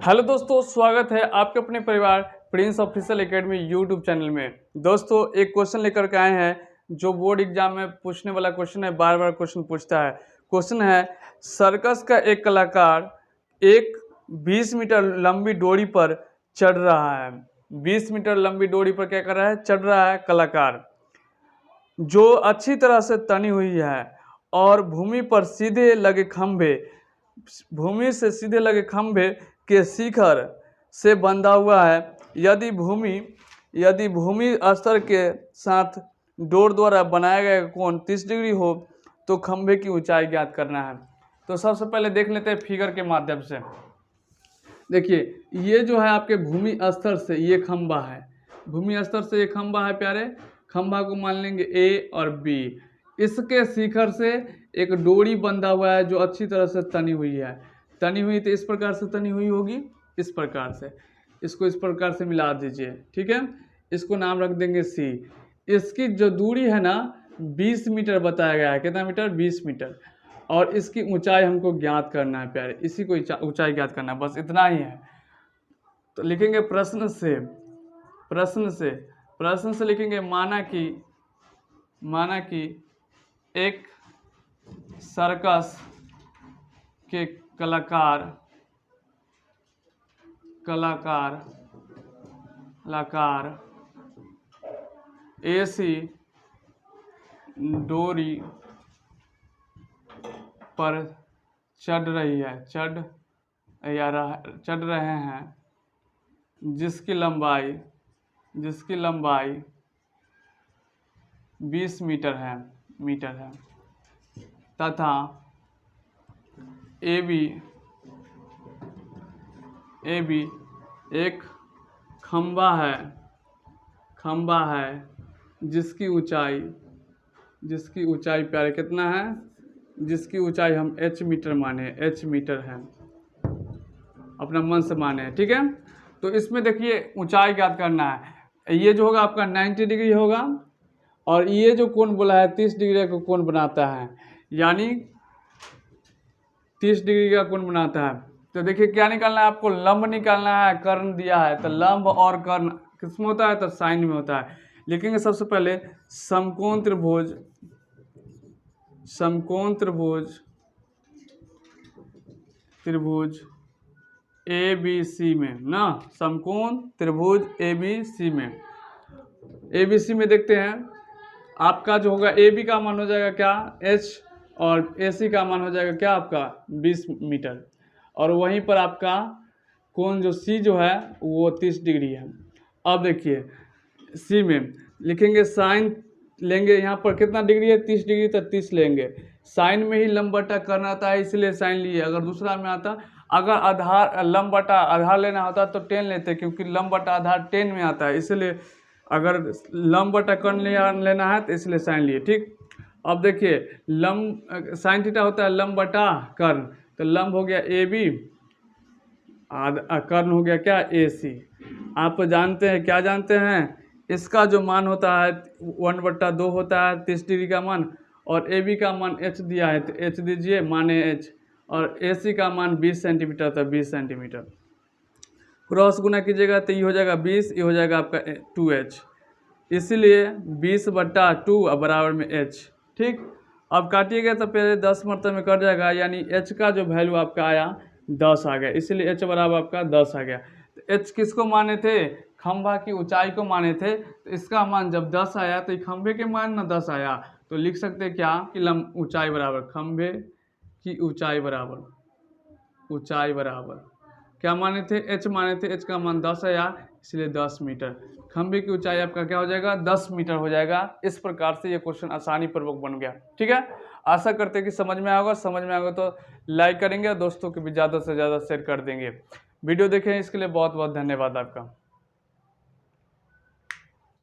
Hello दोस्तों, स्वागत है आपके अपने परिवार Prince official academy YouTube channel में। दोस्तों, एक क्वेश्चन लेकर के आए हैं जो बोर्ड एग्जाम में पूछने वाला क्वेश्चन है, बार बार क्वेश्चन पूछता है। क्वेश्चन है, सर्कस का एक कलाकार एक 20 मीटर लंबी डोरी पर चढ़ रहा है। 20 मीटर लंबी डोरी पर क्या कर रहा है? चढ़ रहा है कलाकार, जो अच्छी तरह से तनी हुई है और भूमि से सीधे लगे खंभे के शिखर से बंधा हुआ है। यदि भूमि स्तर के साथ डोर द्वारा बनाया गया कोण 30 डिग्री हो तो खंभे की ऊंचाई ज्ञात करना है। तो सबसे पहले देख लेते हैं फिगर के माध्यम से। देखिए, ये जो है आपके भूमि स्तर से ये खंभा है, भूमि स्तर से ये खंभा है प्यारे। खंभा को मान लेंगे ए और बी। इसके शिखर से एक डोरी बंधा हुआ है जो अच्छी तरह से तनी हुई है। तनी हुई तो इस प्रकार से तनी हुई होगी, इस प्रकार से। इसको इस प्रकार से मिला दीजिए, ठीक है। इसको नाम रख देंगे सी। इसकी जो दूरी है ना 20 मीटर बताया गया है। कितना मीटर? 20 मीटर। और इसकी ऊंचाई हमको ज्ञात करना है प्यारे, इसी को ऊंचाई ज्ञात करना है, बस इतना ही है। तो लिखेंगे प्रश्न से लिखेंगे, माना कि एक सर्कस के कलाकार ऐसी डोरी पर चढ़ रहे हैं जिसकी लंबाई 20 मीटर है तथा ए बी एक खंभा है जिसकी ऊंचाई प्यारे कितना है? जिसकी ऊंचाई हम h मीटर माने, h मीटर है, अपना मन से माने, ठीक है। तो इसमें देखिए ऊंचाई ज्ञात करना है। ये जो होगा आपका 90 डिग्री होगा और ये जो कोण बोला है 30 डिग्री का कोण बनाता है, यानी 30 डिग्री का कोण बनाता है। तो देखिए क्या निकालना है आपको? लंब निकालना है। कर्ण दिया है तो लंब और कर्ण किस में होता है? तो साइन में होता है। लिखेंगे सबसे पहले समकोण त्रिभुज ABC में ना, समकोण त्रिभुज ABC में देखते हैं आपका जो होगा AB का मान हो जाएगा क्या? H, और AC का मान हो जाएगा क्या आपका? 20 मीटर। और वहीं पर आपका कोण जो C जो है वो 30 डिग्री है। अब देखिए C में लिखेंगे साइन लेंगे, यहाँ पर कितना डिग्री है? 30 डिग्री, तो 30 लेंगे। साइन में ही लंब बटा करना आता है इसलिए साइन लिए। अगर दूसरा में आता, अगर लंब बटा आधार लेना होता तो 10 लेते, क्योंकि लंब बटा आधार 10 में आता है, इसलिए अगर लंब बटा कर्ण लेना है तो इसलिए साइन लिए, ठीक। अब देखिए लंब साइन थीटा होता है लंब बटा कर्ण, तो लंब हो गया AB, कर्ण हो गया क्या? AC। आप जानते हैं, क्या जानते हैं? इसका जो मान होता है 1/2 होता है 30 डिग्री का मान, और AB का मान H दिया है तो H दीजिए, माने H, और AC का मान 20 सेंटीमीटर था, 20 सेंटीमीटर। क्रॉस गुना कीजिएगा तो ये हो जाएगा 20, ये हो जाएगा आपका 2H, इसीलिए 20/2 बराबर में H, ठीक। अब काटिएगा तो पहले 10 मरतबे में कट जाएगा, यानी H का जो वैल्यू आपका आया 10 आ गया, इसीलिए H बराबर आपका 10 आ गया। तो H किसको माने थे? खंभा की ऊंचाई को माने थे। तो इसका मान जब 10 आया तो खंभे के मान ना 10 आया, तो लिख सकते हैं क्या कि ऊंचाई बराबर खंभे की ऊंचाई बराबर क्या माने थे? H माने थे। H का मान 10 आया, इसलिए 10 मीटर। खंभे की ऊंचाई आपका क्या हो जाएगा? 10 मीटर हो जाएगा। इस प्रकार से ये क्वेश्चन आसानी पूर्वक बन गया, ठीक है। आशा करते हैं कि समझ में आएगा तो लाइक करेंगे और दोस्तों को भी ज़्यादा से ज़्यादा शेयर कर देंगे। वीडियो देखें इसके लिए बहुत बहुत धन्यवाद आपका।